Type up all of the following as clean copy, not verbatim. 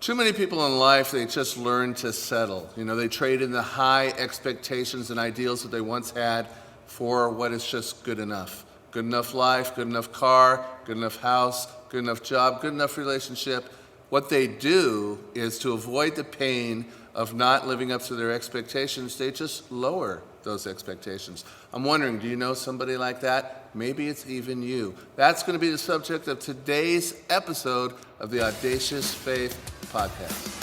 Too many people in life, they just learn to settle. They trade in the high expectations and ideals that they once had for what is just good enough. Good enough life, good enough car, good enough house, good enough job, good enough relationship. What they do is, to avoid the pain of not living up to their expectations, they just lower those expectations. I'm wondering, do you know somebody like that? Maybe it's even you. That's going to be the subject of today's episode of the Audacious Faith Podcast.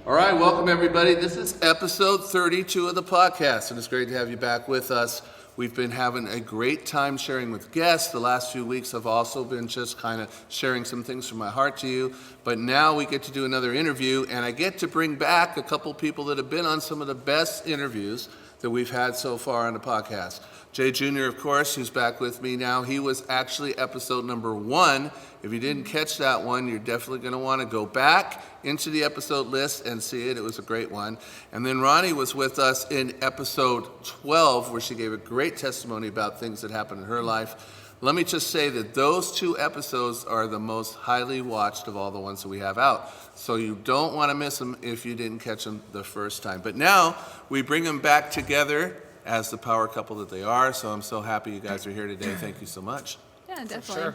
All right, welcome everybody. This is episode 32 of the podcast, and it's great to have you back with us. We've been having a great time sharing with guests. The last few weeks I've also been just kind of sharing some things from my heart to you. But now we get to do another interview, and I get to bring back a couple people that have been on some of the best interviews that we've had so far on the podcast. Jay Jr., of course, who's back with me now. He was actually episode number 1. If you didn't catch that one, you're definitely going to want to go back into the episode list and see it. It was a great one. And then Ronnie was with us in episode 12, where she gave a great testimony about things that happened in her life. Let me just say that those 2 episodes are the most highly watched of all the ones that we have out. So you don't want to miss them if you didn't catch them the first time. But now we bring them back together as the power couple that they are. So I'm so happy you guys are here today. Thank you so much. Yeah, definitely. For sure.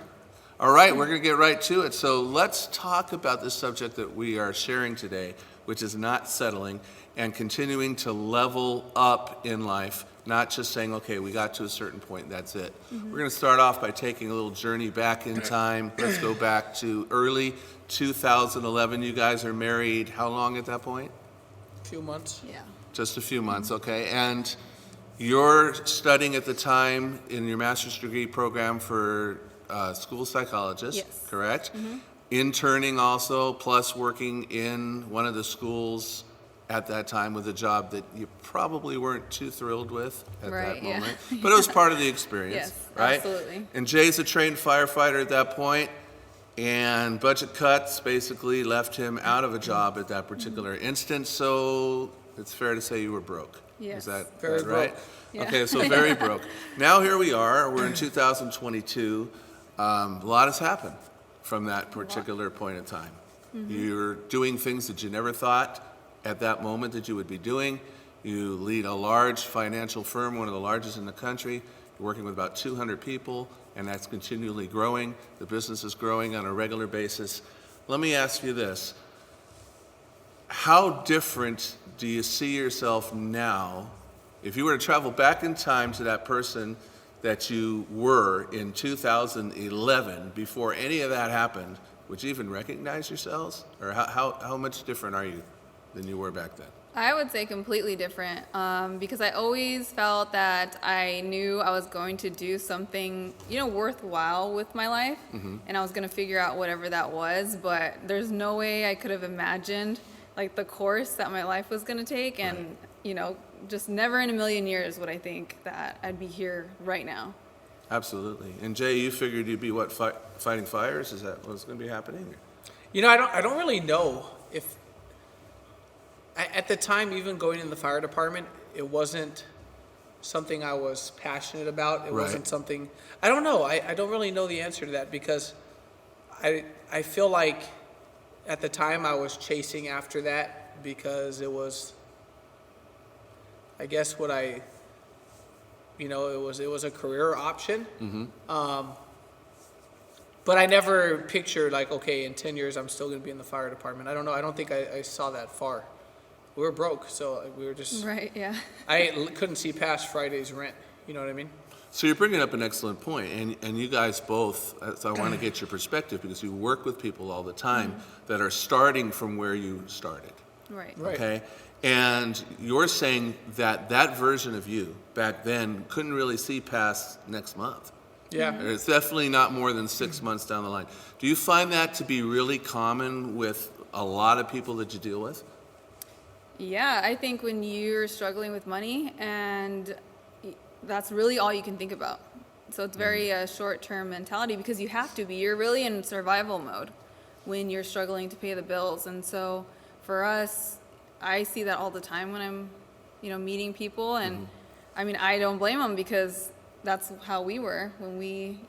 All right, we're going to get right to it. So let's talk about the subject that we are sharing today, which is not settling and continuing to level up in life, not just saying, okay, we got to a certain point, that's it. Mm-hmm. We're going to start off by taking a little journey back in time. Let's go back to early 2011. You guys are married how long at that point? A few months. Yeah. Just a few months, okay. And you're studying at the time in your master's degree program for school psychologist, yes. Correct? Mm-hmm. Interning also, plus working in one of the schools at that time with a job that you probably weren't too thrilled with at that moment. Yeah. But it was part of the experience, yes, right? Absolutely. And Jay's a trained firefighter at that point, and budget cuts basically left him out of a job at that particular instance, so it's fair to say you were broke. Yes. Is that Very right? broke. Yeah. Okay, so very broke. Now here we are, we're in 2022. A lot has happened from that particular point in time. Mm-hmm. You're doing things that you never thought at that moment that you would be doing. You lead a large financial firm, one of the largest in the country. You're working with about 200 people, and that's continually growing. The business is growing on a regular basis. Let me ask you this. How different do you see yourself now if you were to travel back in time to that person that you were in 2011, before any of that happened? Would you even recognize yourselves? Or how much different are you than you were back then? I would say completely different, because I always felt that I knew I was going to do something, worthwhile with my life, mm-hmm. and I was going to figure out whatever that was, but there's no way I could have imagined the course that my life was going to take, and, right. Just never in a million years would I think that I'd be here right now. Absolutely. And Jay, you figured you'd be fighting fires? Is that what's going to be happening? I don't really know if at the time, even going in the fire department, it wasn't something I was passionate about. It wasn't something, I don't know. I don't really know the answer to that, because I feel like at the time I was chasing after that because it was, I guess it was a career option. Mm-hmm. But I never pictured okay, in 10 years I'm still going to be in the fire department. I don't know. I don't think I saw that far. We were broke, so we were just... Right, yeah. I couldn't see past Friday's rent. You know what I mean? So you're bringing up an excellent point, and you guys both, so I want to get your perspective, because you work with people all the time that are starting from where you started. Right. Okay? And you're saying that version of you back then couldn't really see past next month. Yeah. Mm-hmm. It's definitely not more than 6 months down the line. Do you find that to be really common with a lot of people that you deal with? Yeah, I think when you're struggling with money, and that's really all you can think about. So it's very short-term mentality, because you have to be. You're really in survival mode when you're struggling to pay the bills. And so for us, I see that all the time when I'm, meeting people. And I mean, I don't blame them because that's how we were when we,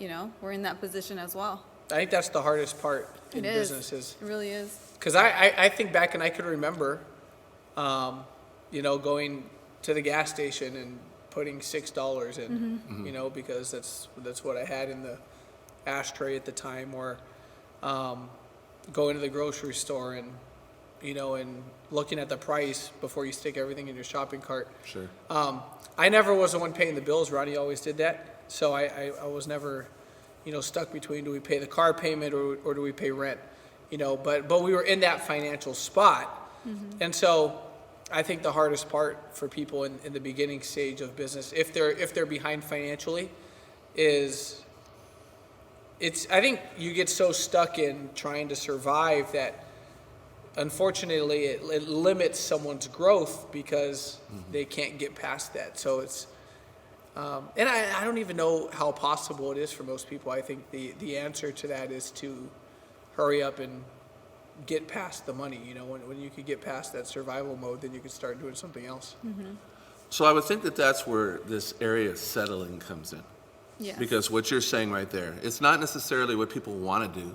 were in that position as well. I think that's the hardest part in It businesses. It really is. Because I think back and I could remember, going to the gas station and putting $6 in, because that's what I had in the ashtray at the time, or going to the grocery store and, and looking at the price before you stick everything in your shopping cart. Sure. I never was the one paying the bills. Ronnie always did that. So I was never, stuck between, do we pay the car payment or do we pay rent? But we were in that financial spot. And so I think the hardest part for people in the beginning stage of business, if they're behind financially, is I think you get so stuck in trying to survive that unfortunately it limits someone's growth because they can't get past that. So it's and I don't even know how possible it is for most people. I think the answer to that is to hurry up and get past the money. When you could get past that survival mode, then you could start doing something else. So I would think that that's where this area of settling comes in. Yes. Because what you're saying right there, it's not necessarily what people want to do.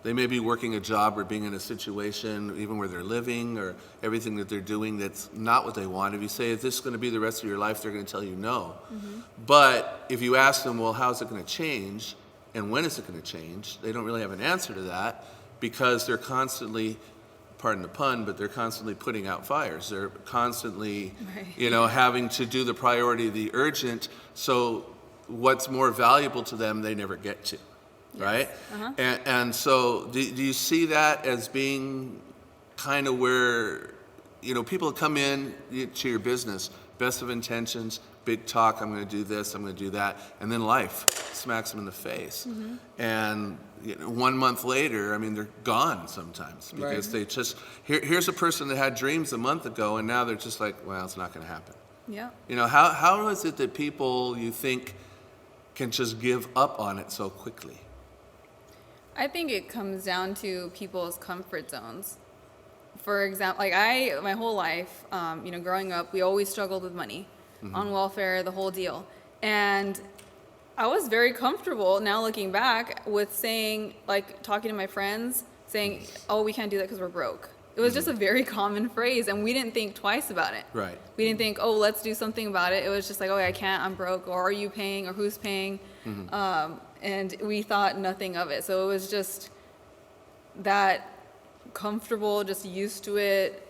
They may be working a job or being in a situation, even where they're living, or everything that they're doing that's not what they want. If you say, is this going to be the rest of your life, they're going to tell you no. But if you ask them, well, how's it going to change, and when is it going to change, they don't really have an answer to that, because they're constantly, pardon the pun, but they're constantly putting out fires. They're constantly, having to do the priority, the urgent, so what's more valuable to them, they never get to. Right? And so do you see that as being kind of where, people come in to your business, best of intentions, big talk, I'm going to do this, I'm going to do that, and then life smacks them in the face. And 1 month later, I mean, they're gone sometimes because they just, here's a person that had dreams a month ago, and now they're just like, well, it's not going to happen. Yeah. How is it that people, you think, can just give up on it so quickly? I think it comes down to people's comfort zones. For example, my whole life, growing up, we always struggled with money, on welfare, the whole deal. And I was very comfortable now looking back with saying, talking to my friends, saying, oh, we can't do that because we're broke. It was just a very common phrase, and we didn't think twice about it. Right. We didn't think, oh, let's do something about it. It was just like, oh, I can't, I'm broke, or are you paying, or who's paying? And we thought nothing of it. So it was just that comfortable, just used to it,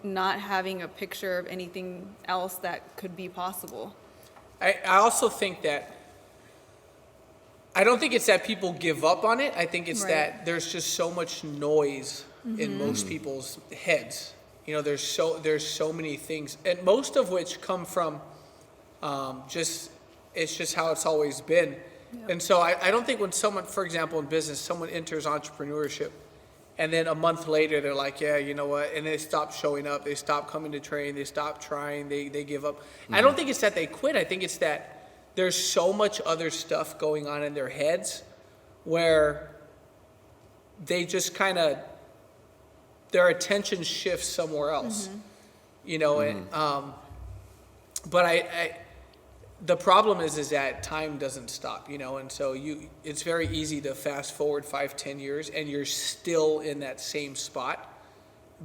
not having a picture of anything else that could be possible. I also think that, I don't think it's that people give up on it. I think it's that there's just so much noise in most people's heads. There's so many things, and most of which come from it's just how it's always been. Yep. And so I don't think when someone, for example, in business, someone enters entrepreneurship, and then a month later they're like, yeah, you know what, and they stop showing up, they stop coming to train, they stop trying, they give up. I don't think it's that they quit. I think it's that there's so much other stuff going on in their heads where they just kind of, their attention shifts somewhere else, and but I the problem is that time doesn't stop, and so it's very easy to fast forward 5-10 years and you're still in that same spot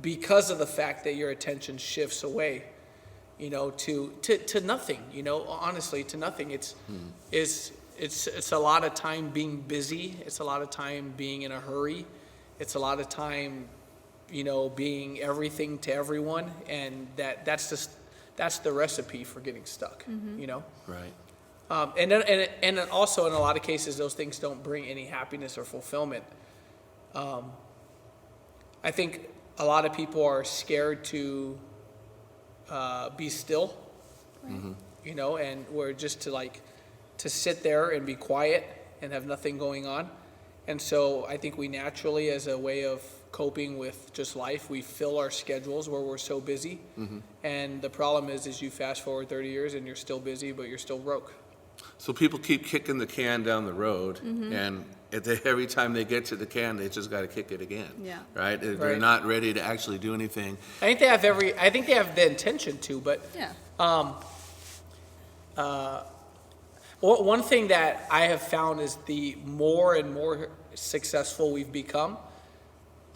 because of the fact that your attention shifts away, to nothing, honestly, to nothing. It's a lot of time being busy. It's a lot of time being in a hurry. It's a lot of time, being everything to everyone, and that's the recipe for getting stuck, Right. And then also in a lot of cases, those things don't bring any happiness or fulfillment. I think a lot of people are scared to be still, and we're just to sit there and be quiet and have nothing going on. And so I think we naturally, as a way of coping with just life, we fill our schedules where we're so busy. And the problem is you fast forward 30 years and you're still busy, but you're still broke. So people keep kicking the can down the road, and every time they get to the can, they just got to kick it again. Yeah. Right? They're Right. not ready to actually do anything. I think they have the intention to, but Yeah. one thing that I have found is the more and more successful we've become.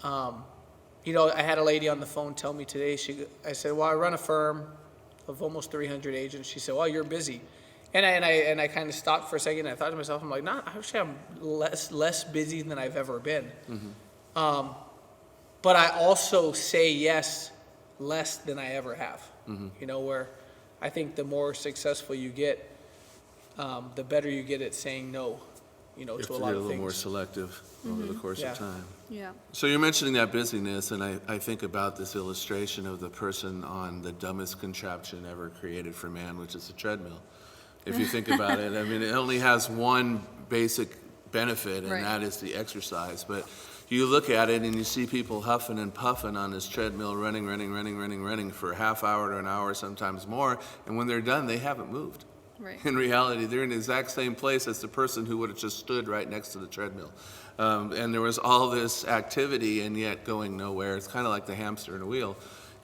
I had a lady on the phone tell me today. I said, "Well, I run a firm of almost 300 agents." She said, "Well, you're busy," and I kind of stopped for a second. And I thought to myself, I'm like, "No, actually, I'm less busy than I've ever been." But I also say yes less than I ever have. Where I think the more successful you get, the better you get at saying no, You to have a to lot be a of little things. more selective over the course Yeah. of time. Yeah. So you're mentioning that busyness, and I think about this illustration of the person on the dumbest contraption ever created for man, which is a treadmill. If you think about it, I mean, it only has one basic benefit, and Right. that is the exercise. But you look at it and you see people huffing and puffing on this treadmill, running for a half hour to an hour, sometimes more, and when they're done, they haven't moved. Right. In reality, they're in the exact same place as the person who would have just stood right next to the treadmill. And there was all this activity and yet going nowhere. It's kind of like the hamster in a wheel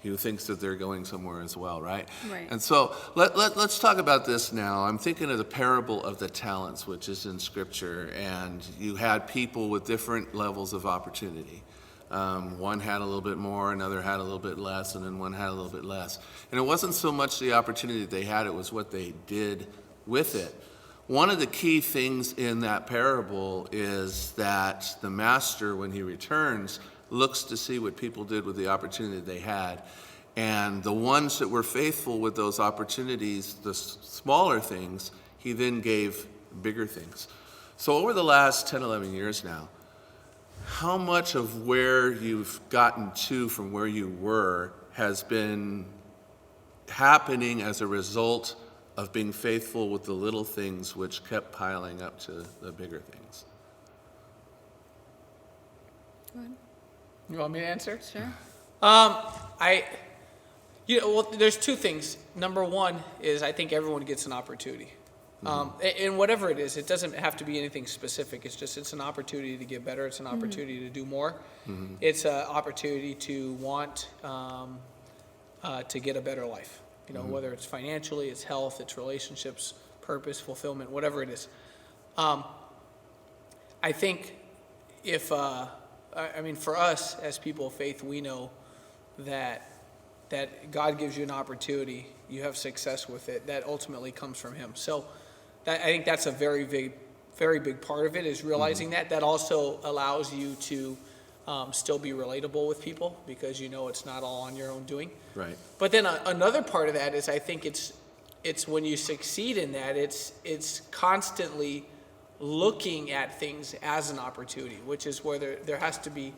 who thinks that they're going somewhere as well, right? Right. And so let's talk about this now. I'm thinking of the parable of the talents, which is in Scripture, and you had people with different levels of opportunity. One had a little bit more, another had a little bit less, and then one had a little bit less. And it wasn't so much the opportunity that they had, it was what they did with it. One of the key things in that parable is that the master, when he returns, looks to see what people did with the opportunity they had. And the ones that were faithful with those opportunities, the smaller things, he then gave bigger things. So over the last 10, 11 years now, how much of where you've gotten to from where you were has been happening as a result of being faithful with the little things which kept piling up to the bigger things? Go ahead. You want me to answer? Sure. There's two things. Number one is I think everyone gets an opportunity. And whatever it is, it doesn't have to be anything specific. It's an opportunity to get better. It's an opportunity to do more. It's an opportunity to want to get a better life. Whether it's financially, it's health, it's relationships, purpose, fulfillment, whatever it is. I think for us as people of faith, we know that God gives you an opportunity, you have success with it, that ultimately comes from Him. So I think that's a very big part of it, is realizing that. That also allows you to still be relatable with people, because it's not all on your own doing. Right. But then another part of that is, I think it's when you succeed in that, it's constantly looking at things as an opportunity, which is where there has to be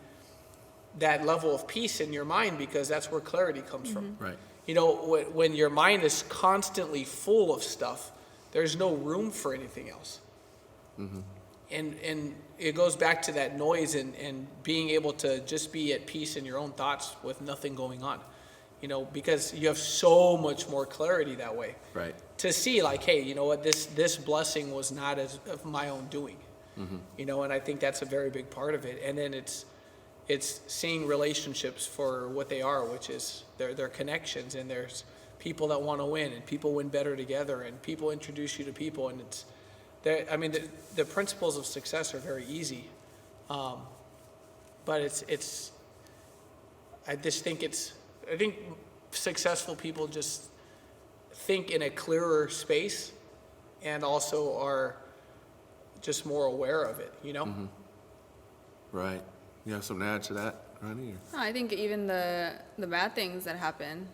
that level of peace in your mind, because that's where clarity comes from. Right. When your mind is constantly full of stuff, there's no room for anything else. And it goes back to that noise and being able to just be at peace in your own thoughts with nothing going on. Because you have so much more clarity that way. Right. To see, like, hey, you know what, this blessing was not of my own doing. And I think that's a very big part of it. And then it's seeing relationships for what they are, which is their connections, and there's people that want to win, and people win better together, and people introduce you to people, and the principles of success are very easy, but I think successful people just think in a clearer space, and also are just more aware of it, Right. You have something to add to that, Ronnie? No, I think even the bad things that happen,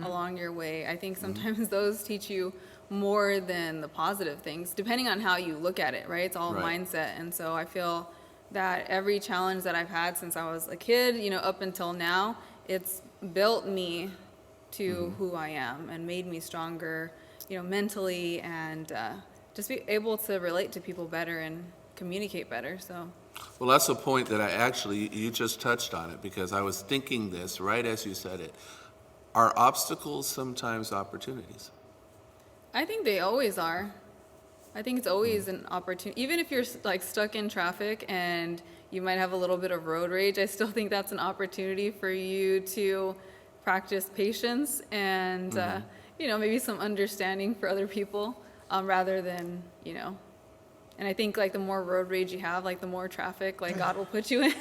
along your way, I think sometimes those teach you more than the positive things, depending on how you look at it, right? It's all Right. mindset. And so I feel that every challenge that I've had since I was a kid, up until now, it's built me to who I am and made me stronger, mentally, and just be able to relate to people better and communicate better. So. Well, that's the point that you just touched on it, because I was thinking this right as you said it. Are obstacles sometimes opportunities? I think they always are. I think it's always an opportunity. Even if you're like stuck in traffic and you might have a little bit of road rage, I still think that's an opportunity for you to practice patience and, maybe some understanding for other people rather than, and I think like the more road rage you have, like the more traffic, like God will put you in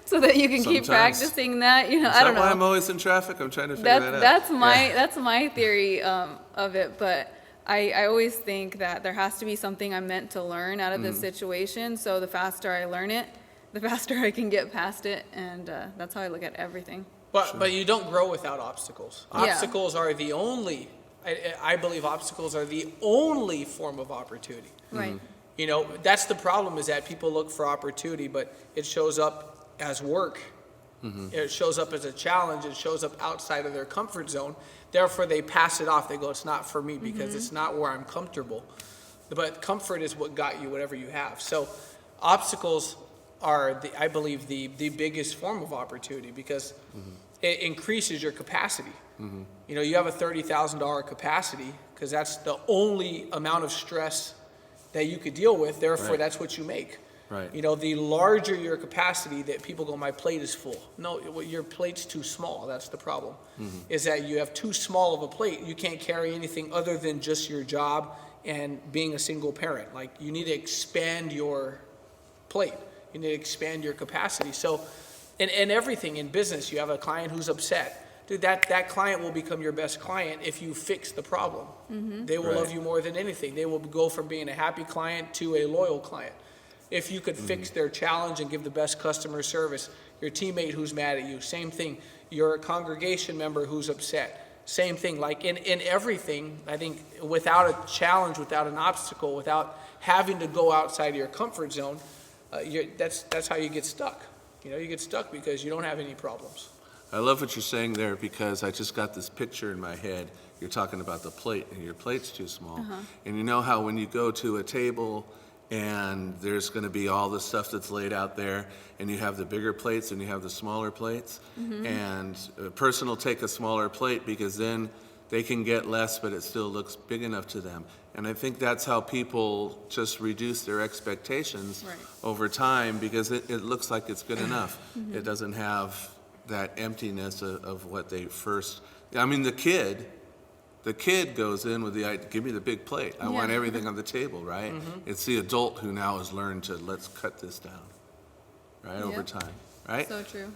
so that you can keep practicing that. I don't know. Is that why I'm always in traffic? I'm trying to figure that out. That's my theory of it. But I always think that there has to be something I'm meant to learn out of this situation. So the faster I learn it, the faster I can get past it. And that's how I look at everything. But you don't grow without obstacles. Yeah. Obstacles are the only, I believe obstacles are the only form of opportunity. Right. That's the problem, is that people look for opportunity, but it shows up as work. It shows up as a challenge. It shows up outside of their comfort zone. Therefore, they pass it off. They go, it's not for me because it's not where I'm comfortable. But comfort is what got you whatever you have. So obstacles are, I believe, the biggest form of opportunity because it increases your capacity. You have a $30,000 capacity because that's the only amount of stress that you could deal with. Therefore, that's what you make. Right. The larger your capacity, that people go, my plate is full. No, your plate's too small. That's the problem. Is that you have too small of a plate. You can't carry anything other than just your job and being a single parent. Like, you need to expand your plate. You need to expand your capacity. So, in everything in business, you have a client who's upset. Dude, that client will become your best client if you fix the problem. They will love you more than anything. They will go from being a happy client to a loyal client. If you could fix their challenge and give the best customer service, your teammate who's mad at you, same thing. Your congregation member who's upset, same thing. Like in everything, I think without a challenge, without an obstacle, without having to go outside of your comfort zone, that's how you get stuck. You get stuck because you don't have any problems. I love what you're saying there because I just got this picture in my head. You're talking about the plate, and your plate's too small. And you know how when you go to a table and there's going to be all the stuff that's laid out there, and you have the bigger plates and you have the smaller plates, and a person will take a smaller plate because then they can get less, but it still looks big enough to them. And I think that's how people just reduce their expectations over time because it looks like it's good enough. It doesn't have that emptiness of what they first. I mean, the kid goes in with the idea, give me the big plate. I want everything on the table, right? It's the adult who now has learned to let's cut this down, right, over time, right? So true.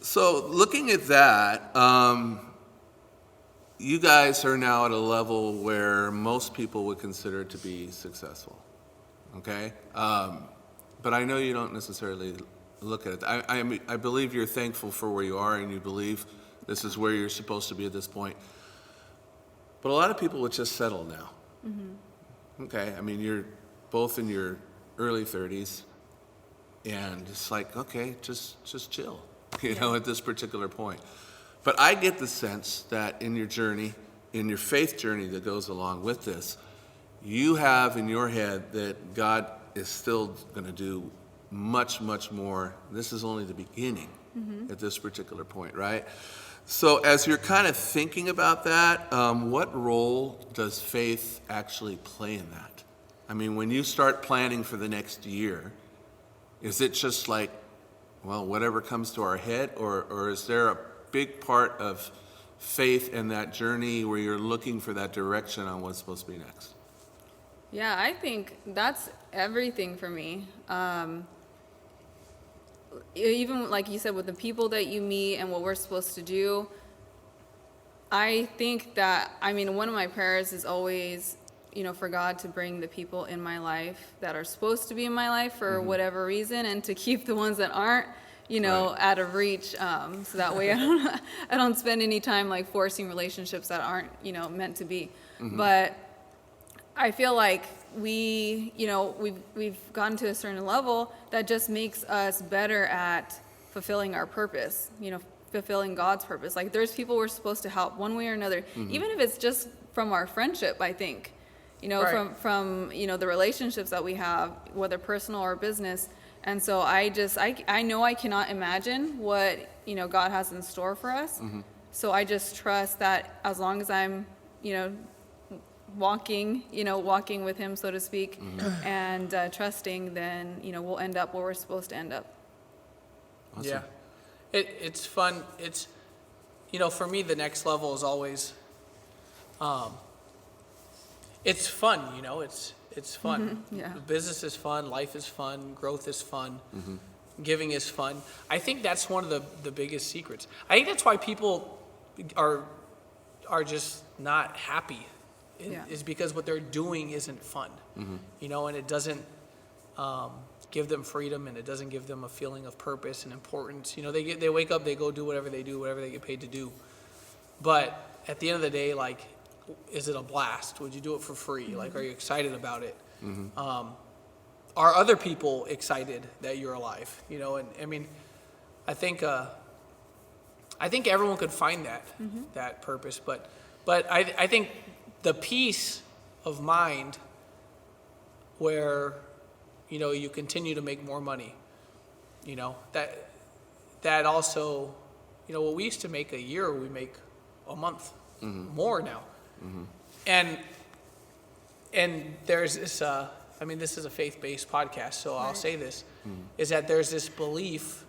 So looking at that, you guys are now at a level where most people would consider to be successful, okay? But I know you don't necessarily look at it. I believe you're thankful for where you are and you believe this is where you're supposed to be at this point. But a lot of people would just settle now. Okay, I mean, you're both in your early 30s and it's like, okay, just chill, at this particular point. But I get the sense that in your journey, in your faith journey that goes along with this, you have in your head that God is still going to do much, much more. This is only the beginning at this particular point, right? So as you're kind of thinking about that, what role does faith actually play in that? I mean, when you start planning for the next year, is it just like, well, whatever comes to our head, or is there a big part of faith in that journey where you're looking for that direction on what's supposed to be next? Yeah, I think that's everything for me. Even like you said, with the people that you meet and what we're supposed to do, I think that, one of my prayers is always, for God to bring the people in my life that are supposed to be in my life for whatever reason, and to keep the ones that aren't, out of reach. So that way I don't spend any time like forcing relationships that aren't, meant to be. But I feel like we've gotten to a certain level that just makes us better at fulfilling our purpose, fulfilling God's purpose. Like, there's people we're supposed to help one way or another, even if it's just from our friendship, I think, from the relationships that we have, whether personal or business. And so I know I cannot imagine what, God has in store for us. So I just trust that as long as I'm, walking with him, so to speak, and trusting, then, we'll end up where we're supposed to end up. Awesome. Yeah. It's fun. It's, for me, the next level is always, it's fun, it's fun. Yeah. Business is fun, life is fun, growth is fun, giving is fun. I think that's one of the biggest secrets. I think that's why people are just not happy, is because what they're doing isn't fun, and it doesn't give them freedom, and it doesn't give them a feeling of purpose and importance. They wake up, they go do whatever they do, whatever they get paid to do. But at the end of the day, like, is it a blast? Would you do it for free? Like, are you excited about it? Are other people excited that you're alive? And I mean, I think everyone could find that purpose, but I think the peace of mind where you continue to make more money, that also, what we used to make a year, we make a month more now. And there's this, this is a faith-based podcast, so I'll say this, is that there's this belief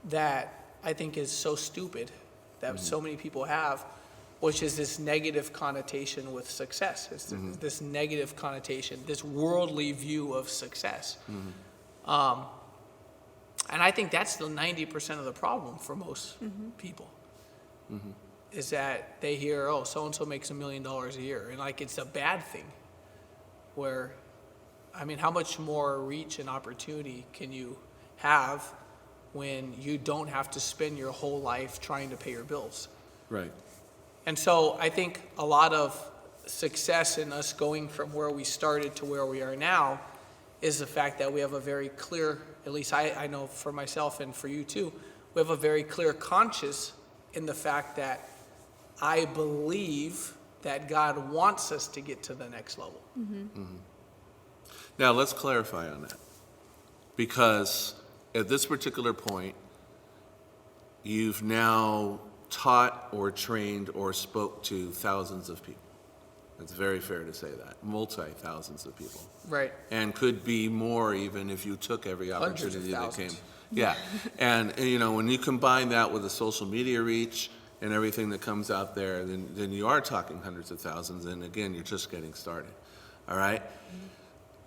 that I think is so stupid that so many people have, which is this negative connotation with success. It's this negative connotation, this worldly view of success. And I think that's the 90% of the problem for most people. Is that they hear, oh, so-and-so makes $1 million a year. And like, it's a bad thing where, how much more reach and opportunity can you have when you don't have to spend your whole life trying to pay your bills? Right. And so I think a lot of success in us going from where we started to where we are now is the fact that we have a very clear, at least I know for myself and for you too, we have a very clear conscience in the fact that I believe that God wants us to get to the next level. Now, let's clarify on that. Because at this particular point, you've now taught or trained or spoke to thousands of people. It's very fair to say that. Multi-thousands of people. Right. And could be more even if you took every opportunity that came. Yeah. And, when you combine that with the social media reach and everything that comes out there, then you are talking hundreds of thousands. And again, you're just getting started. All right?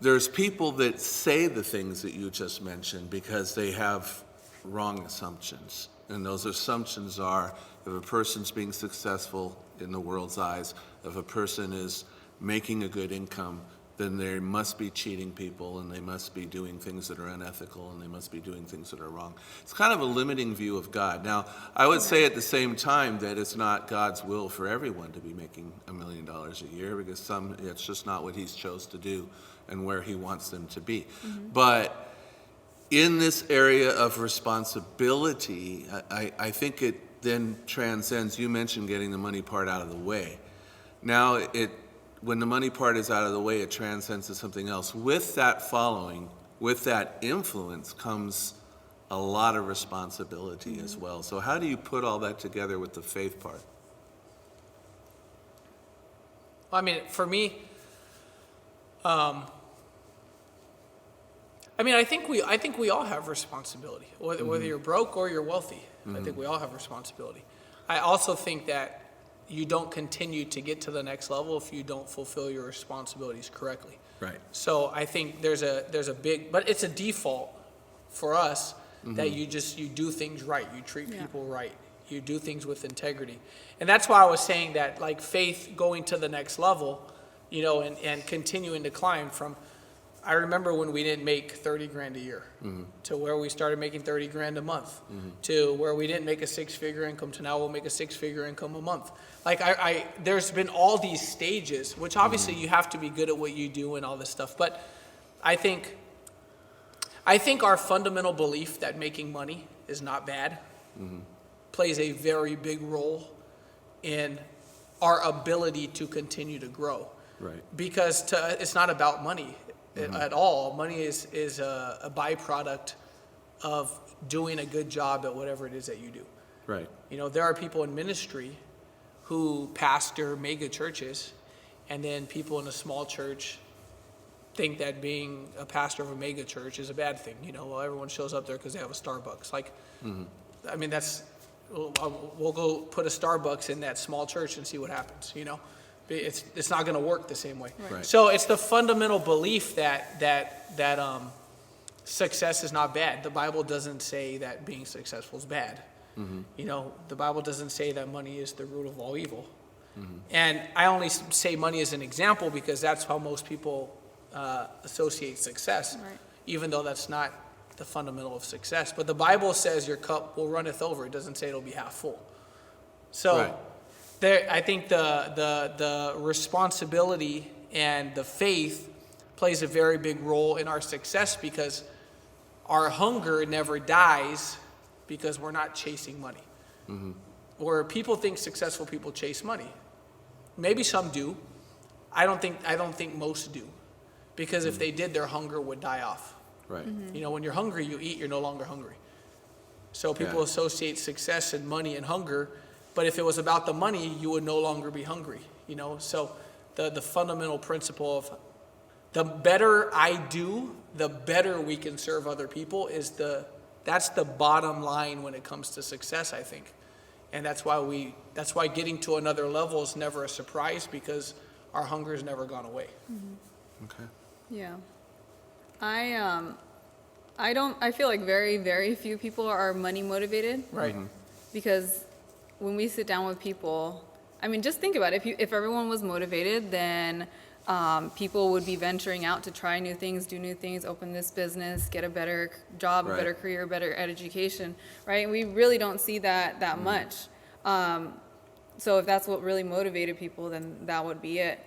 There's people that say the things that you just mentioned because they have wrong assumptions. And those assumptions are, if a person's being successful in the world's eyes, if a person is making a good income, then they must be cheating people, and they must be doing things that are unethical, and they must be doing things that are wrong. It's kind of a limiting view of God. Now, I would say at the same time that it's not God's will for everyone to be making $1 million a year, because it's just not what he's chose to do and where he wants them to be. But in this area of responsibility, I think it then transcends. You mentioned getting the money part out of the way. Now, when the money part is out of the way, it transcends to something else. With that following, with that influence, comes a lot of responsibility as well. So how do you put all that together with the faith part? For me, I think we all have responsibility, whether you're broke or you're wealthy. I think we all have responsibility. I also think that you don't continue to get to the next level if you don't fulfill your responsibilities correctly. Right. So I think there's a big, but it's a default for us that you do things right. You treat people right. You do things with integrity. And that's why I was saying that, like, faith going to the next level, and continuing to climb from, I remember when we didn't make 30 grand a year to where we started making 30 grand a month to where we didn't make a 6-figure income to now we'll make a 6-figure income a month. Like there's been all these stages, which obviously you have to be good at what you do and all this stuff. But I think our fundamental belief that making money is not bad plays a very big role in our ability to continue to grow. Right. Because it's not about money at all. Money is a byproduct of doing a good job at whatever it is that you do. Right. There are people in ministry who pastor mega churches, and then people in a small church think that being a pastor of a mega church is a bad thing. Well, everyone shows up there because they have a Starbucks. I mean, we'll go put a Starbucks in that small church and see what happens. It's not going to work the same way. Right. So it's the fundamental belief that success is not bad. The Bible doesn't say that being successful is bad. The Bible doesn't say that money is the root of all evil. And I only say money as an example because that's how most people associate success, Right. even though that's not the fundamental of success. But the Bible says your cup will runneth over. It doesn't say it'll be half full. So Right. I think the responsibility and the faith plays a very big role in our success, because our hunger never dies because we're not chasing money. Or people think successful people chase money. Maybe some do. I don't think most do. Because if they did, their hunger would die off. Right. When you're hungry, you eat, you're no longer hungry. So people associate success and money and hunger, but if it was about the money, you would no longer be hungry. So the fundamental principle of the better I do, the better we can serve other people that's the bottom line when it comes to success, I think. And that's why getting to another level is never a surprise, because our hunger has never gone away. Okay. Yeah. I feel like very, very few people are money motivated. Right. Because when we sit down with people, I mean, just think about it. If everyone was motivated, then people would be venturing out to try new things, do new things, open this business, get a better job, Right. a better career, better education, right? We really don't see that much. So if that's what really motivated people, then that would be it.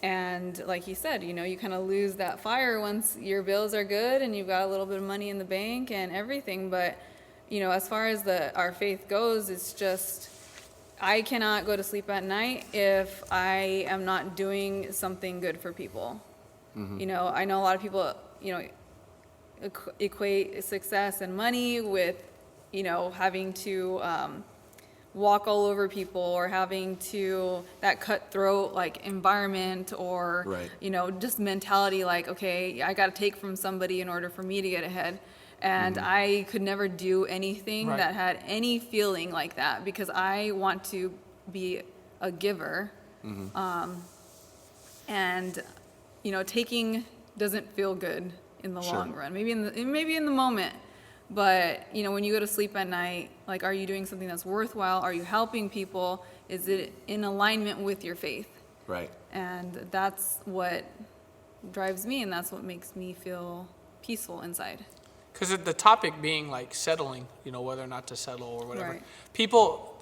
And like he said, you kind of lose that fire once your bills are good and you've got a little bit of money in the bank and everything. But, as far as our faith goes, it's just, I cannot go to sleep at night if I am not doing something good for people. I know a lot of people, equate success and money with, having to walk all over people, or having to that cutthroat environment, or Right. just mentality okay, I got to take from somebody in order for me to get ahead. And I could never do anything Right. that had any feeling like that, because I want to be a giver. And taking doesn't feel good in the Sure. long run. Maybe in the moment. But, when you go to sleep at night, are you doing something that's worthwhile? Are you helping people? Is it in alignment with your faith? Right. And that's what drives me, and that's what makes me feel peaceful inside. Because the topic being settling, whether or not to settle or whatever. Right. People,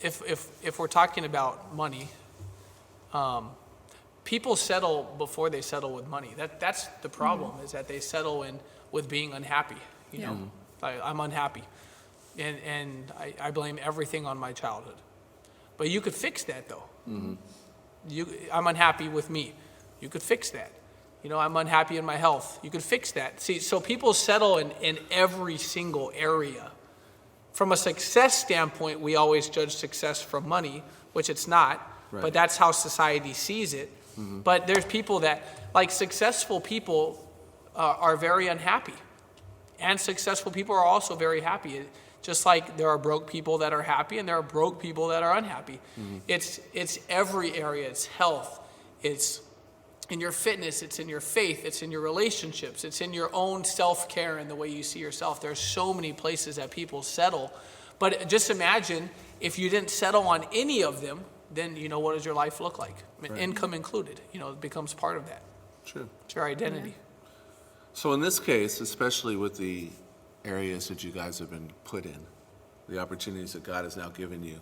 if we're talking about money, people settle before they settle with money. That's the problem, is that they settle with being unhappy. Yeah. I'm unhappy, and I blame everything on my childhood. But you could fix that, though. I'm unhappy with me. You could fix that. I'm unhappy in my health. You could fix that. See, so people settle in every single area. From a success standpoint, we always judge success from money, which it's not, Right. but that's how society sees it. But there's people that, successful people are very unhappy. And successful people are also very happy. Just like there are broke people that are happy and there are broke people that are unhappy. It's every area. It's health. It's in your fitness. It's in your faith. It's in your relationships. It's in your own self-care and the way you see yourself. There's so many places that people settle. But just imagine if you didn't settle on any of them, then what does your life look like? Right. Income included. It becomes part of that. True. It's your identity. So in this case, especially with the areas that you guys have been put in, the opportunities that God has now given you,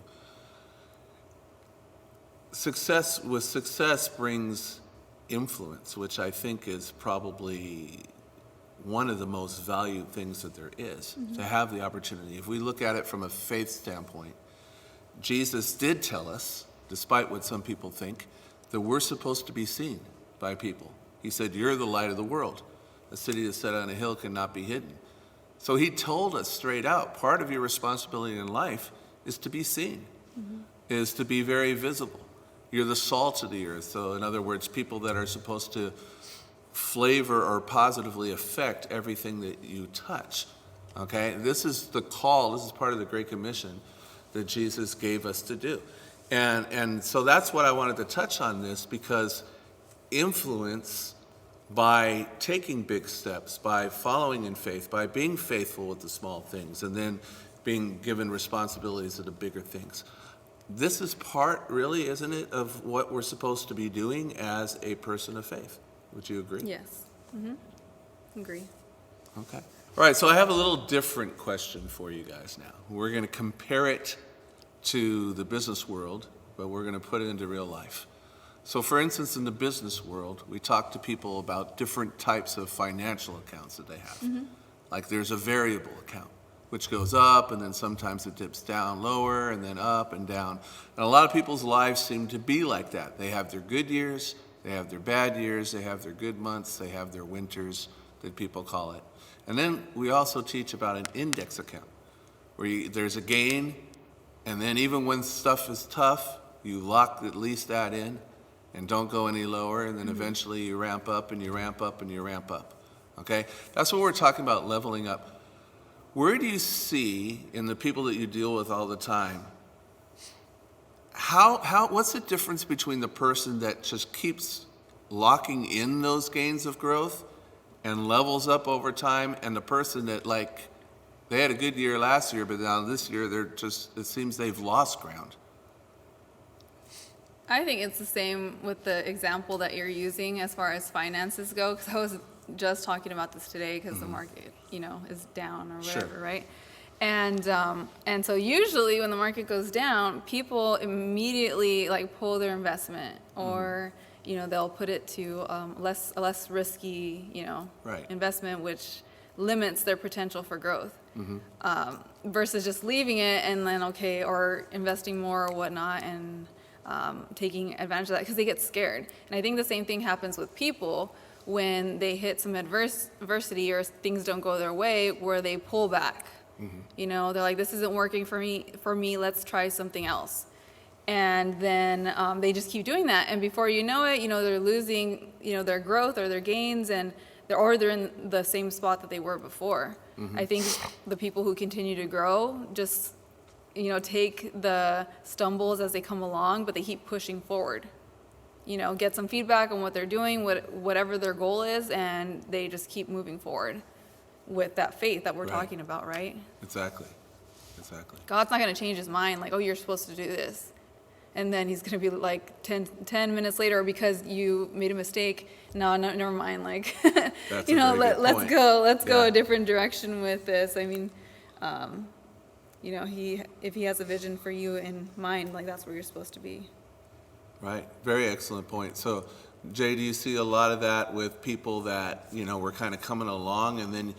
success brings influence, which I think is probably one of the most valued things that there is, to have the opportunity. If we look at it from a faith standpoint, Jesus did tell us, despite what some people think, that we're supposed to be seen by people. He said, "You're the light of the world. A city that's set on a hill cannot be hidden." So he told us straight out, part of your responsibility in life is to be seen, is to be very visible. You're the salt of the earth. So in other words, people that are supposed to flavor or positively affect everything that you touch. Okay? This is the call. This is part of the Great Commission that Jesus gave us to do. And so that's what I wanted to touch on this, because influence, by taking big steps, by following in faith, by being faithful with the small things, and then being given responsibilities of the bigger things. This is part, really, isn't it, of what we're supposed to be doing as a person of faith. Would you agree? Yes. Agree. Okay. All right, so I have a little different question for you guys now. We're going to compare it to the business world, but we're going to put it into real life. So for instance, in the business world, we talk to people about different types of financial accounts that they have. Like there's a variable account, which goes up, and then sometimes it dips down lower, and then up and down. And a lot of people's lives seem to be like that. They have their good years, they have their bad years, they have their good months, they have their winters, that people call it. And then we also teach about an index account, where there's a gain, and then even when stuff is tough, you lock at least that in and don't go any lower, and then eventually you ramp up and you ramp up and you ramp up. Okay? That's what we're talking about, leveling up. Where do you see, in the people that you deal with all the time, what's the difference between the person that just keeps locking in those gains of growth and levels up over time, and the person that, like, they had a good year last year, but now this year it seems they've lost ground? I think it's the same with the example that you're using as far as finances go, because I was just talking about this today, because the market, is down or whatever, Sure. right? And so usually when the market goes down, people immediately pull their investment, or they'll put it to a less risky Right. investment, which limits their potential for growth, versus just leaving it and then or investing more or whatnot, and taking advantage of that because they get scared. And I think the same thing happens with people when they hit some adversity or things don't go their way, where they pull back. They're like, this isn't working for me, let's try something else. And then they just keep doing that, and before you know it, they're losing their growth or their gains, and they're in the same spot that they were before. I think the people who continue to grow just take the stumbles as they come along, but they keep pushing forward. Get some feedback on what they're doing, whatever their goal is, and they just keep moving forward with that faith that we're Right. talking about, right? Exactly. God's not going to change his mind, like, oh, you're supposed to do this. And then he's going to be like 10 minutes later, because you made a mistake, no, never mind. Like, That's a very good let's point. go Yeah. a different direction with this. I mean, if he has a vision for you in mind, like, that's where you're supposed to be. Right. Very excellent point. So, Jay, do you see a lot of that with people that, were kind of coming along, and then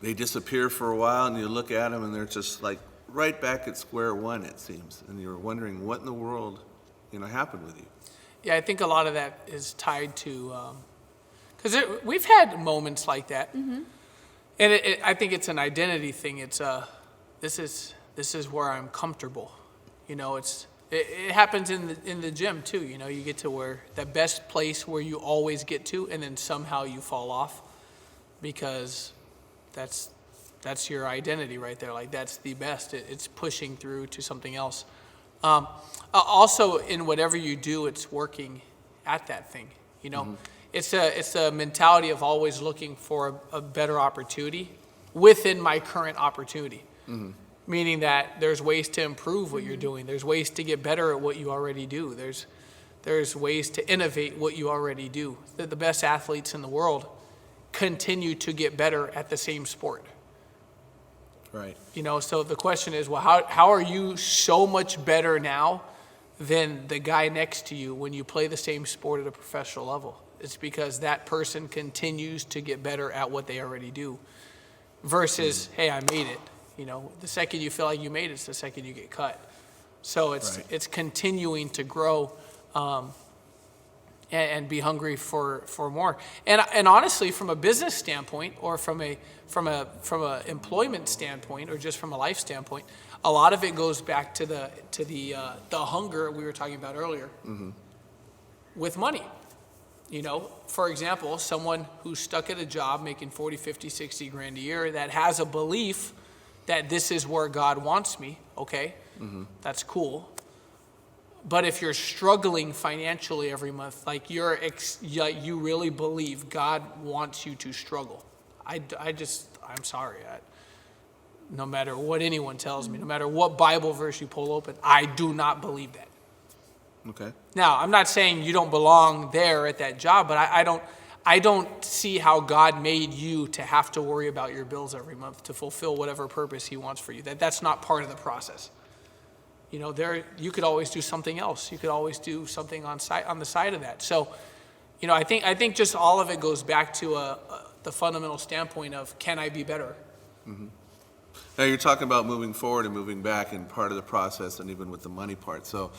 they disappear for a while, and you look at them and they're just like right back at square one, it seems, and you're wondering what in the world, happened with you? Yeah, I think a lot of that is tied to, because we've had moments like that, and I think it's an identity thing. It's this is where I'm comfortable. It happens in the gym too. You get to where the best place where you always get to, and then somehow you fall off, because that's your identity right there. Like, that's the best. It's pushing through to something else. Also, in whatever you do, it's working at that thing. It's a mentality of always looking for a better opportunity within my current opportunity. Meaning that there's ways to improve what you're doing. There's ways to get better at what you already do. There's ways to innovate what you already do. The best athletes in the world continue to get better at the same sport. Right. So the question is, well, how are you so much better now than the guy next to you when you play the same sport at a professional level? It's because that person continues to get better at what they already do, versus, hey, I made it. The second you feel like you made it, it's the second you get cut. So it's continuing to grow, and be hungry for more. And honestly, from a business standpoint, or from a employment standpoint, or just from a life standpoint, a lot of it goes back to the hunger we were talking about earlier with money. You know, for example, someone who's stuck at a job making 40, 50, 60 grand a year that has a belief that this is where God wants me, okay, that's cool. But if you're struggling financially every month, like you really believe God wants you to struggle, I'm sorry. No matter what anyone tells me, no matter what Bible verse you pull open, I do not believe that. Okay. Now, I'm not saying you don't belong there at that job, but I don't see how God made you to have to worry about your bills every month to fulfill whatever purpose he wants for you. That's not part of the process. You know, you could always do something else. You could always do something on the side of that. So, you know, I think just all of it goes back to the fundamental standpoint of, can I be better? Mm-hmm. Now you're talking about moving forward and moving back and part of the process, and even with the money part. So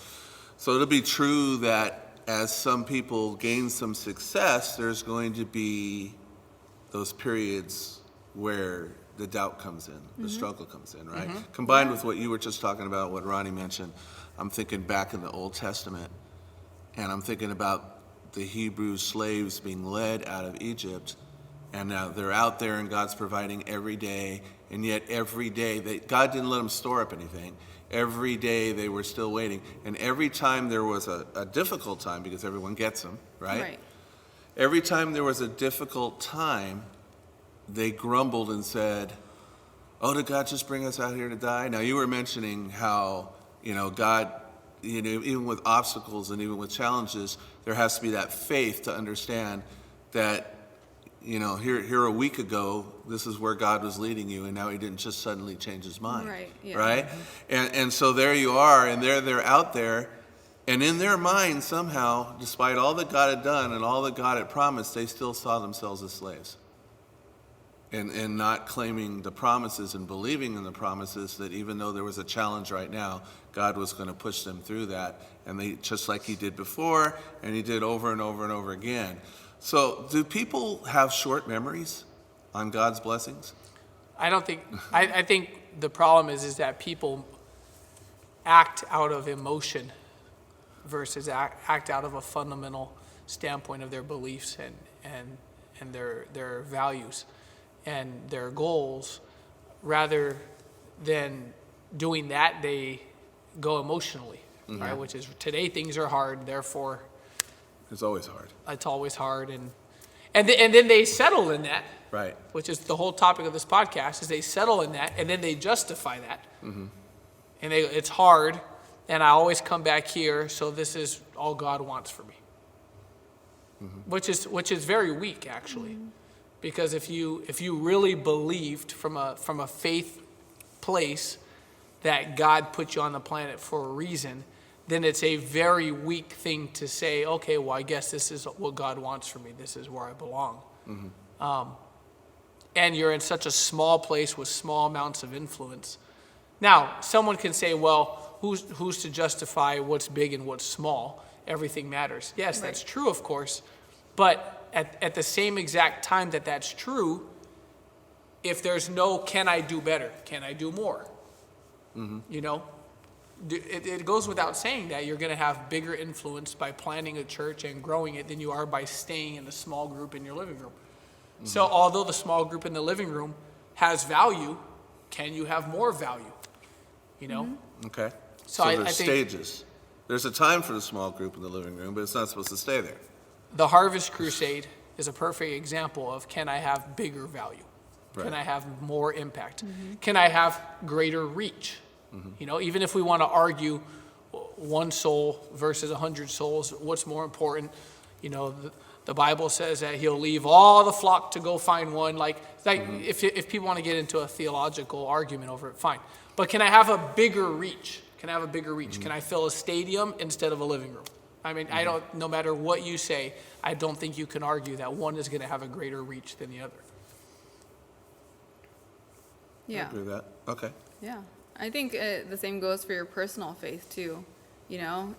it'll be true that as some people gain some success, there's going to be those periods where the doubt comes in, the struggle comes in, right? Combined with what you were just talking about, what Ronnie mentioned, I'm thinking back in the Old Testament, and I'm thinking about the Hebrew slaves being led out of Egypt, and now they're out there and God's providing every day, and yet every day, God didn't let them store up anything. Every day they were still waiting. And every time there was a difficult time, because everyone gets them, right? Every time there was a difficult time, they grumbled and said, oh, did God just bring us out here to die? Now, you were mentioning how, you know, God, you know, even with obstacles and even with challenges, there has to be that faith to understand that, you know, here a week ago, this is where God was leading you, and now he didn't just suddenly change his mind. Right. Yeah. Right? And so there you are, and they're out there, and in their mind somehow, despite all that God had done and all that God had promised, they still saw themselves as slaves. And not claiming the promises and believing in the promises that even though there was a challenge right now, God was going to push them through that. And they, just like he did before, and he did over and over and over again. So do people have short memories on God's blessings? I don't think, I think the problem is that people act out of emotion versus act out of a fundamental standpoint of their beliefs and their values and their goals. Rather than doing that, they go emotionally, right? Which is, today things are hard, therefore It's always hard. It's always hard, and then they settle in that, Right. which is the whole topic of this podcast, is they settle in that, and then they justify that. And it's hard, and I always come back here, so this is all God wants for me. Which is very weak, actually. Because if you really believed from a faith place that God put you on the planet for a reason, then it's a very weak thing to say, okay, well, I guess this is what God wants for me. This is where I belong. And you're in such a small place with small amounts of influence. Now, someone can say, well, who's to justify what's big and what's small? Everything matters. Yes, that's true, of course. But at the same exact time that's true, if there's no, can I do better? Can I do more? You know? It goes without saying that you're going to have bigger influence by planting a church and growing it than you are by staying in a small group in your living room. So although the small group in the living room has value, can you have more value? You know? Okay. So there's I think stages. There's a time for the small group in the living room, but it's not supposed to stay there. the Harvest Crusade is a perfect example of, can I have bigger value? Can I have more impact? Can I have greater reach? You know, even if we want to argue one soul versus 100 souls, what's more important? You know, the Bible says that he'll leave all the flock to go find one. Like if people want to get into a theological argument over it, fine. But can I have a bigger reach? Can I have a bigger reach? Can I fill a stadium instead of a living room? I mean, I don't, no matter what you say, I don't think you can argue that one is going to have a greater reach than the other. I agree with that. Okay. Yeah. I think the same goes for your personal faith too. You know,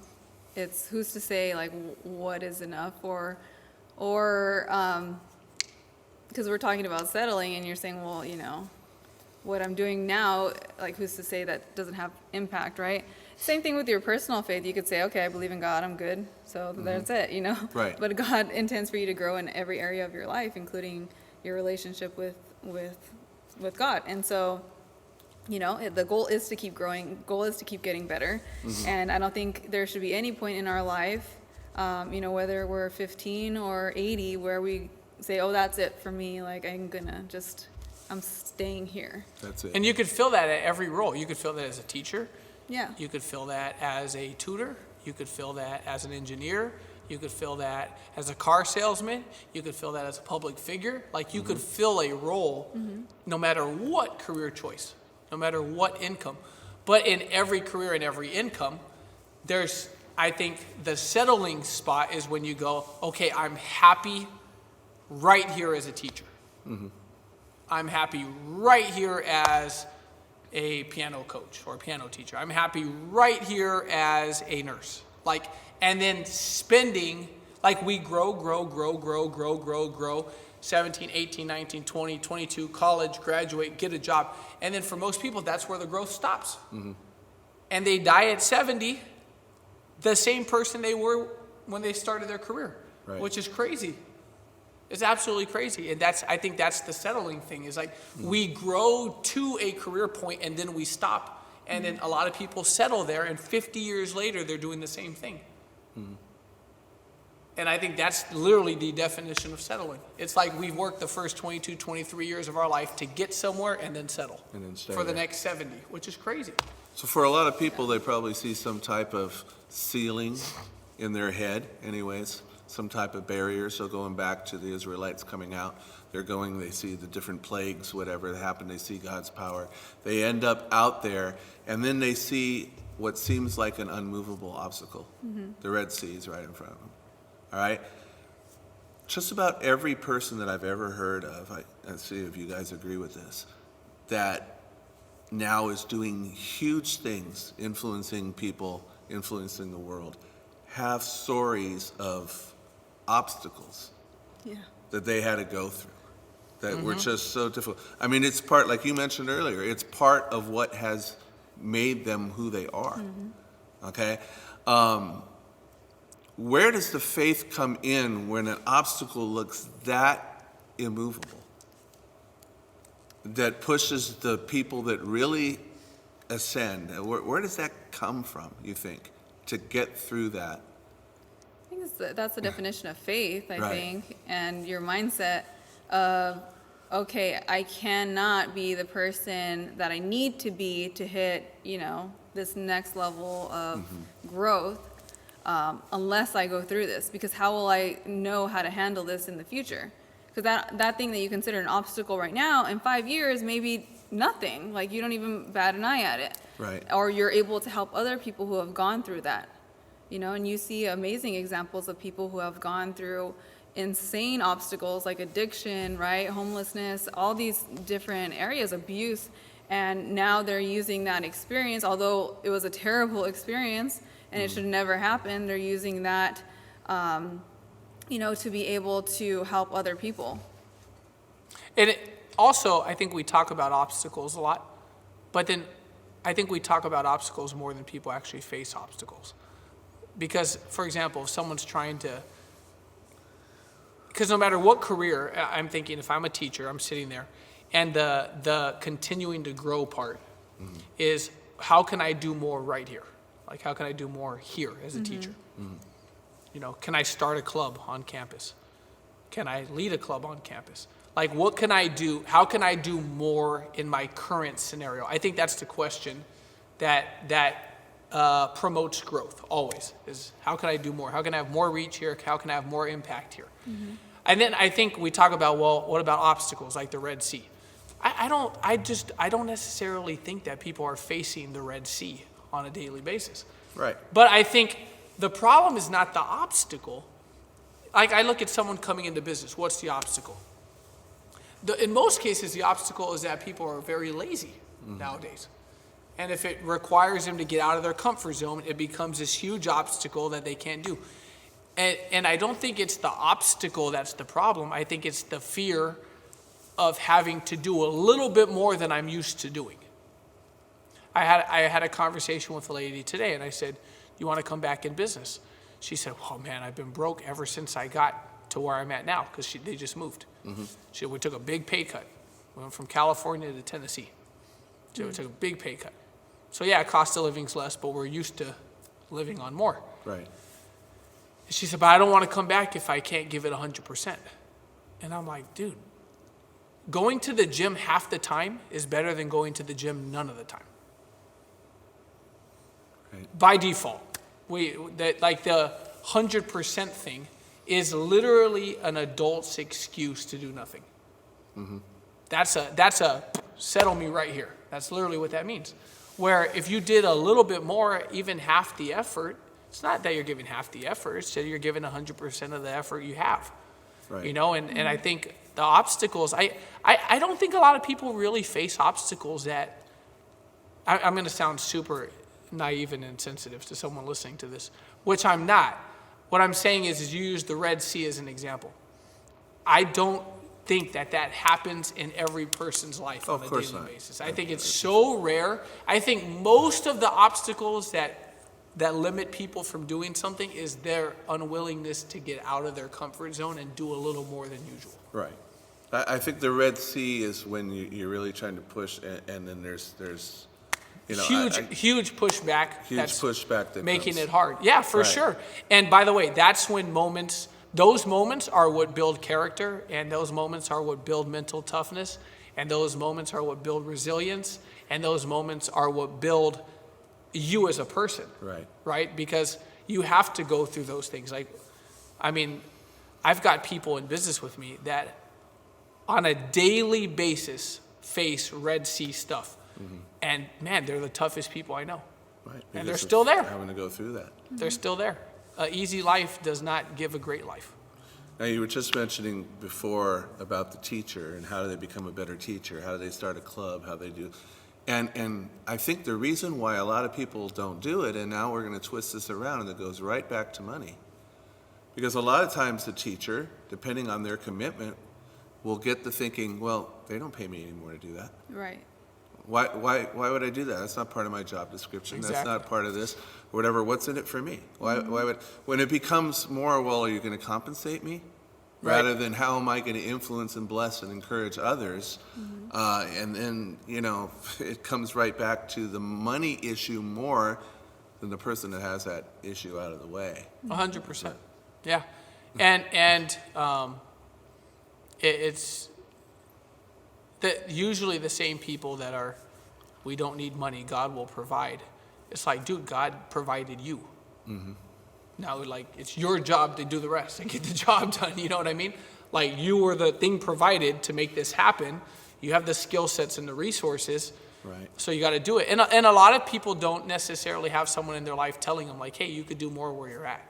it's who's to say like what is enough or because we're talking about settling and you're saying, well, you know, what I'm doing now, like who's to say that doesn't have impact, right? Same thing with your personal faith. You could say, okay, I believe in God, I'm good, so that's it, you know? Right. But God intends for you to grow in every area of your life, including your relationship with God. And so, you know, the goal is to keep growing, goal is to keep getting better. And I don't think there should be any point in our life, you know, whether we're 15 or 80, where we say, oh, that's it for me, like I'm staying here. That's it. And you could feel that at every role. You could feel that as a teacher. Yeah. You could feel that as a tutor. You could feel that as an engineer. You could feel that as a car salesman. You could feel that as a public figure. Like you could fill a role no matter what career choice, no matter what income. But in every career and every income, I think the settling spot is when you go, okay, I'm happy right here as a teacher. I'm happy right here as a piano coach or a piano teacher. I'm happy right here as a nurse. Like, and then spending, like we grow, 17, 18, 19, 20, 22, college, graduate, get a job. And then for most people, that's where the growth stops. And they die at 70, the same person they were when they started their career, which is crazy. It's absolutely crazy. And I think that's the settling thing, is like we grow to a career point and then we stop. And then a lot of people settle there, and 50 years later, they're doing the same thing. And I think that's literally the definition of settling. It's like we've worked the first 22, 23 years of our life to get somewhere and then settle And then stay for the there. next 70, which is crazy. So for a lot of people, they probably see some type of ceiling in their head anyways, some type of barrier. So going back to the Israelites coming out, they see the different plagues, whatever happened, they see God's power. They end up out there, and then they see what seems like an unmovable obstacle. The Red Sea is right in front of them. All right? Just about every person that I've ever heard of, I see if you guys agree with this, that now is doing huge things, influencing people, influencing the world, have stories of obstacles that they had to go through that were just so difficult. I mean, it's part, like you mentioned earlier, it's part of what has made them who they are. Okay? Where does the faith come in when an obstacle looks that immovable? That pushes the people that really ascend? Where does that come from, you think, to get through that? I think that's the definition of faith, I Right. think, and your mindset of, okay, I cannot be the person that I need to be to hit, you know, this next level of growth unless I go through this, because how will I know how to handle this in the future? Because that thing that you consider an obstacle right now, in 5 years, maybe nothing. Like, you don't even bat an eye at it. Right. Or you're able to help other people who have gone through that. You know, and you see amazing examples of people who have gone through insane obstacles like addiction, right? Homelessness, all these different areas, abuse. And now they're using that experience, although it was a terrible experience and it should never happen, they're using that, you know, to be able to help other people. And also, I think we talk about obstacles a lot, but then I think we talk about obstacles more than people actually face obstacles. Because, for example, if someone's trying to, because no matter what career, I'm thinking if I'm a teacher, I'm sitting there, and the continuing to grow part is, how can I do more right here? Like, how can I do more here as a teacher? You know, can I start a club on campus? Can I lead a club on campus? Like, what can I do? How can I do more in my current scenario? I think that's the question that promotes growth always, is how can I do more? How can I have more reach here? How can I have more impact here? And then I think we talk about, well, what about obstacles like the Red Sea? I don't necessarily think that people are facing the Red Sea on a daily basis. Right. But I think the problem is not the obstacle. Like, I look at someone coming into business. What's the obstacle? In most cases, the obstacle is that people are very lazy nowadays. And if it requires them to get out of their comfort zone, it becomes this huge obstacle that they can't do. And I don't think it's the obstacle that's the problem. I think it's the fear of having to do a little bit more than I'm used to doing. I had a conversation with a lady today, and I said, "Do you want to come back in business?" She said, "Well, man, I've been broke ever since I got to where I'm at now," because they just moved. She said, "We took a big pay cut. We went from California to Tennessee. So we took a big pay cut. So yeah, cost of living's less, but we're used to living on more." Right. She said, "But I don't want to come back if I can't give it 100%. And I'm like, dude, going to the gym half the time is better than going to the gym none of the time. Right. By default, the 100% thing is literally an adult's excuse to do nothing. That's a settle me right here. That's literally what that means. Where if you did a little bit more, even half the effort, it's not that you're giving half the effort, it's that you're giving 100% of the effort you have. Right. You know, and I think the obstacles, I don't think a lot of people really face obstacles that, I'm going to sound super naive and insensitive to someone listening to this, which I'm not. What I'm saying is you use the Red Sea as an example. I don't think that happens in every person's life on a daily basis. I think it's so rare. I think most of the obstacles that limit people from doing something is their unwillingness to get out of their comfort zone and do a little more than usual. Right. I think the Red Sea is when you're really trying to push, and then there's huge pushback. Huge pushback that making comes. it hard. Yeah, for sure. And by the way, that's when those moments are what build character, and those moments are what build mental toughness, and those moments are what build resilience, and those moments are what build you as a person. Right? Because you have to go through those things. I've got people in business with me that on a daily basis face Red Sea stuff. And man, they're the toughest people I know. Right. And they're still there. Having to go through that. They're still there. An easy life does not give a great life. Now, you were just mentioning before about the teacher and how do they become a better teacher? How do they start a club? How they do. And I think the reason why a lot of people don't do it, and now we're going to twist this around, and it goes right back to money. Because a lot of times the teacher, depending on their commitment, will get the thinking, well, they don't pay me anymore to do that. Right. Why would I do that? That's not part of my job description. Exactly. That's not part of this. Whatever, what's in it for me? Why would, when it becomes more, well, are you going to compensate me? Right. Rather than how am I going to influence and bless and encourage others? And then, it comes right back to the money issue more than the person that has that issue out of the way. 100%. Yeah. And it's usually the same people that are, we don't need money, God will provide. It's like, dude, God provided you. Now, it's your job to do the rest and get the job done, you know what I mean? Like, you were the thing provided to make this happen. You have the skill sets and the resources. Right. So you got to do it. And a lot of people don't necessarily have someone in their life telling them, like, hey, you could do more where you're at.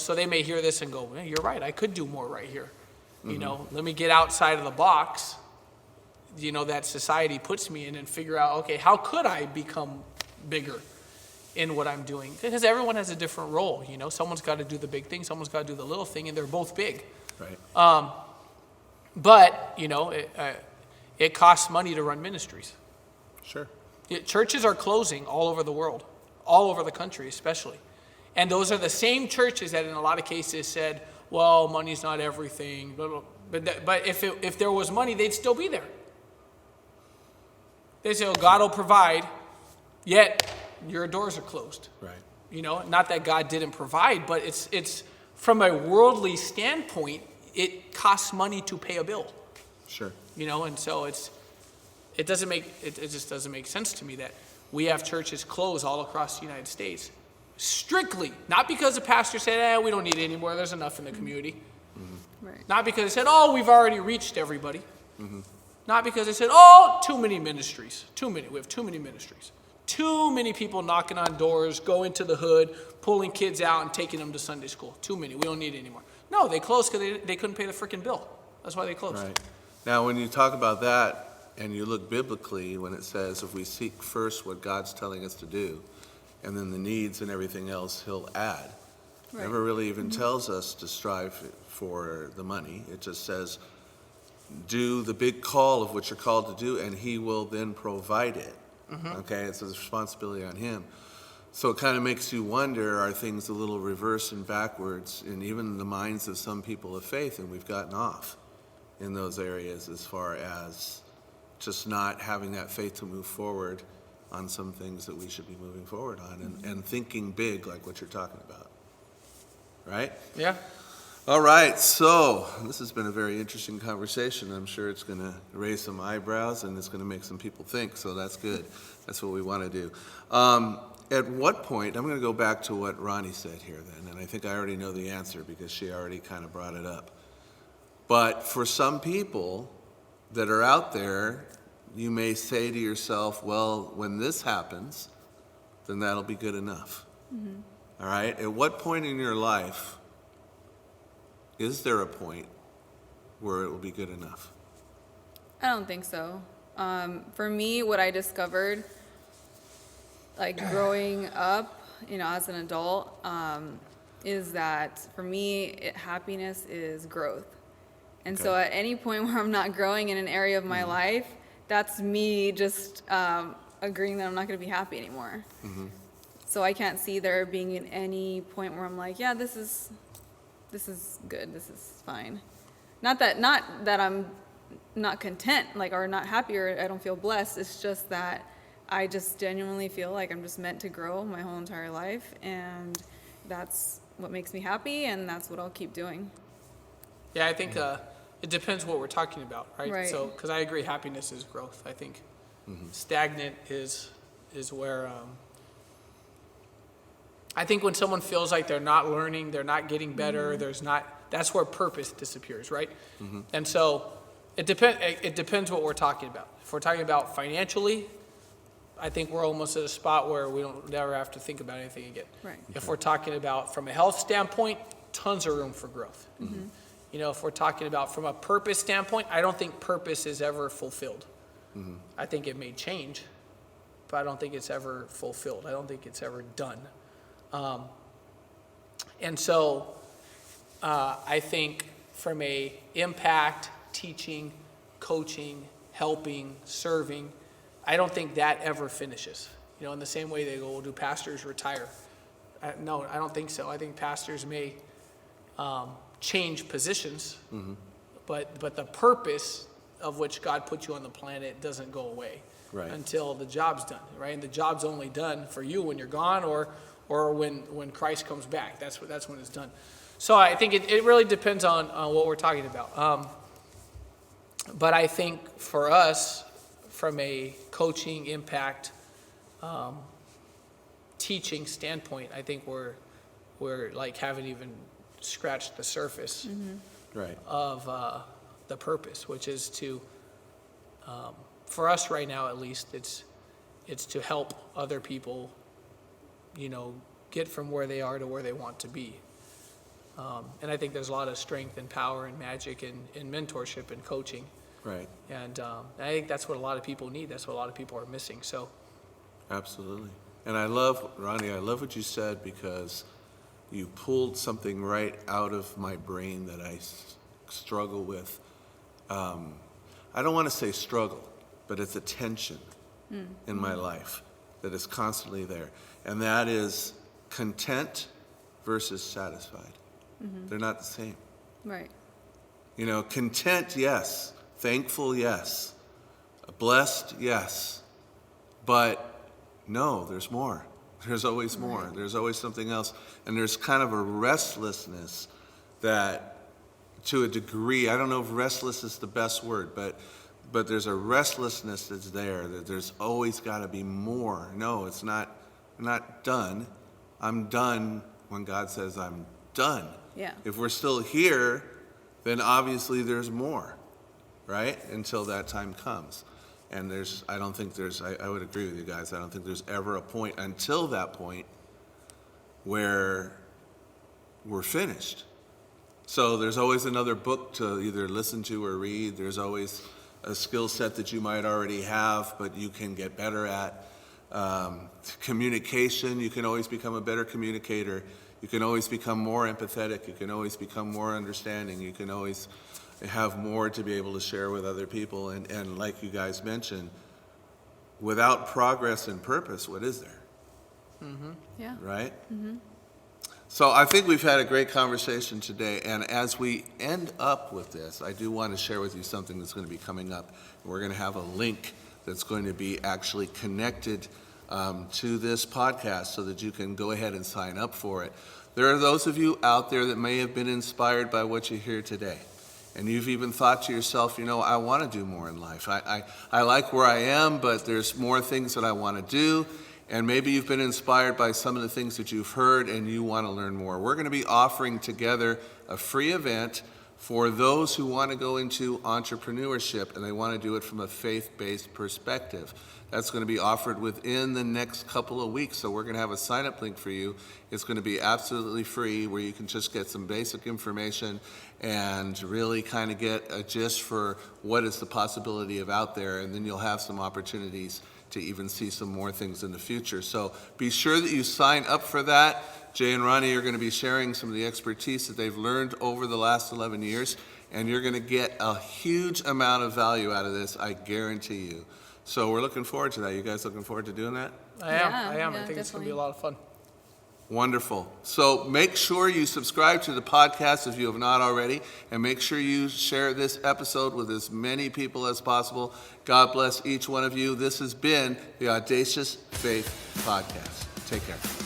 So they may hear this and go, hey, you're right, I could do more right here. Let me get outside of the box, that society puts me in and figure out, okay, how could I become bigger in what I'm doing? Because everyone has a different role, Someone's got to do the big thing, someone's got to do the little thing, and they're both big. Right. But, it costs money to run ministries. Sure. Churches are closing all over the world, all over the country especially. And those are the same churches that in a lot of cases said, well, money's not everything, blah, blah. But if there was money, they'd still be there. They say, oh, God will provide, yet your doors are closed. Right. Not that God didn't provide, but it's from a worldly standpoint, it costs money to pay a bill. Sure. And so it just doesn't make sense to me that we have churches close all across the United States. Strictly, not because the pastor said, we don't need it anymore, there's enough in the community. Right. Not because they said, we've already reached everybody. Not because they said, too many ministries. We have too many ministries. Too many people knocking on doors, going to the hood, pulling kids out and taking them to Sunday school. Too many, we don't need it anymore. No, they closed because they couldn't pay the freaking bill. That's why they closed. Right. Now, when you talk about that, and you look biblically when it says if we seek first what God's telling us to do, and then the needs and everything else he'll add. Right. Never really even tells us to strive for the money. It just says do the big call of what you're called to do, and he will then provide it. Okay, it's a responsibility on him. So it kind of makes you wonder, are things a little reverse and backwards, and even in the minds of some people of faith, and we've gotten off in those areas as far as just not having that faith to move forward on some things that we should be moving forward on, and thinking big like what you're talking about. Right? Yeah. All right, so this has been a very interesting conversation. I'm sure it's going to raise some eyebrows and it's going to make some people think, so that's good. That's what we want to do. At what point, I'm going to go back to what Ronnie said here then, and I think I already know the answer because she already kind of brought it up. But for some people that are out there, you may say to yourself, well, when this happens, then that'll be good enough. All right, at what point in your life is there a point where it will be good enough? I don't think so. For me, what I discovered, like growing up, as an adult, is that for me, happiness is growth. And so at any point where I'm not growing in an area of my life, that's me just agreeing that I'm not going to be happy anymore. So I can't see there being in any point where I'm like, yeah, this is good, this is fine. Not that I'm not content, or not happy, or I don't feel blessed. It's just that I just genuinely feel like I'm just meant to grow my whole entire life, and that's what makes me happy, and that's what I'll keep doing. Yeah, I think it depends what we're talking about, right? Right. So, because I agree, happiness is growth. I think stagnant is where. I think when someone feels like they're not learning, they're not getting better, that's where purpose disappears, right? And so it depends what we're talking about. If we're talking about financially, I think we're almost at a spot where we don't never have to think about anything again. Right. If we're talking about from a health standpoint, tons of room for growth. If we're talking about from a purpose standpoint, I don't think purpose is ever fulfilled. I think it may change, but I don't think it's ever fulfilled. I don't think it's ever done. And so I think from a impact, teaching, coaching, helping, serving, I don't think that ever finishes. In the same way they go, well, do pastors retire? No, I don't think so. I think pastors may change positions, but the purpose of which God put you on the planet doesn't go away until the job's done, right? And the job's only done for you when you're gone, or when Christ comes back. That's when it's done. So I think it really depends on what we're talking about. But I think for us, from a coaching, impact, teaching standpoint, I think we're haven't even scratched the surface of the purpose, which is to, for us right now at least, it's to help other people get from where they are to where they want to be. And I think there's a lot of strength and power and magic in mentorship and coaching. Right. And I think that's what a lot of people need. That's what a lot of people are missing. So. Absolutely. And Ronnie, I love what you said, because you pulled something right out of my brain that I struggle with. I don't want to say struggle, but it's a tension in my life that is constantly there. And that is content versus satisfied. They're not the same. Right. Content, yes. Thankful, yes. Blessed, yes. But no, there's more. There's always more. There's always something else. And there's kind of a restlessness that, to a degree, I don't know if restless is the best word, but there's a restlessness that's there, that there's always got to be more. No, it's not. I'm not done. I'm done when God says I'm done. Yeah. If we're still here, then obviously there's more, right? Until that time comes. And I would agree with you guys, I don't think there's ever a point until that point where we're finished. So there's always another book to either listen to or read. There's always a skill set that you might already have, but you can get better at. Communication, you can always become a better communicator. You can always become more empathetic. You can always become more understanding. You can always have more to be able to share with other people. And like you guys mentioned, without progress and purpose, what is there? Yeah. Right? So I think we've had a great conversation today, and as we end up with this, I do want to share with you something that's going to be coming up. We're going to have a link that's going to be actually connected to this podcast so that you can go ahead and sign up for it. There are those of you out there that may have been inspired by what you hear today, and you've even thought to yourself, I want to do more in life. I like where I am, but there's more things that I want to do. And maybe you've been inspired by some of the things that you've heard and you want to learn more. We're going to be offering together a free event for those who want to go into entrepreneurship and they want to do it from a faith-based perspective. That's going to be offered within the next couple of weeks. So we're going to have a sign-up link for you. It's going to be absolutely free where you can just get some basic information and really kind of get a gist for what is the possibility of out there. And then you'll have some opportunities to even see some more things in the future. So be sure that you sign up for that. Jay and Ronnie are going to be sharing some of the expertise that they've learned over the last 11 years, and you're going to get a huge amount of value out of this, I guarantee you. So we're looking forward to that. You guys looking forward to doing that? I am. I think it's going to be a lot of fun. Wonderful. So make sure you subscribe to the podcast if you have not already, and make sure you share this episode with as many people as possible. God bless each one of you. This has been the Audacious Faith Podcast. Take care.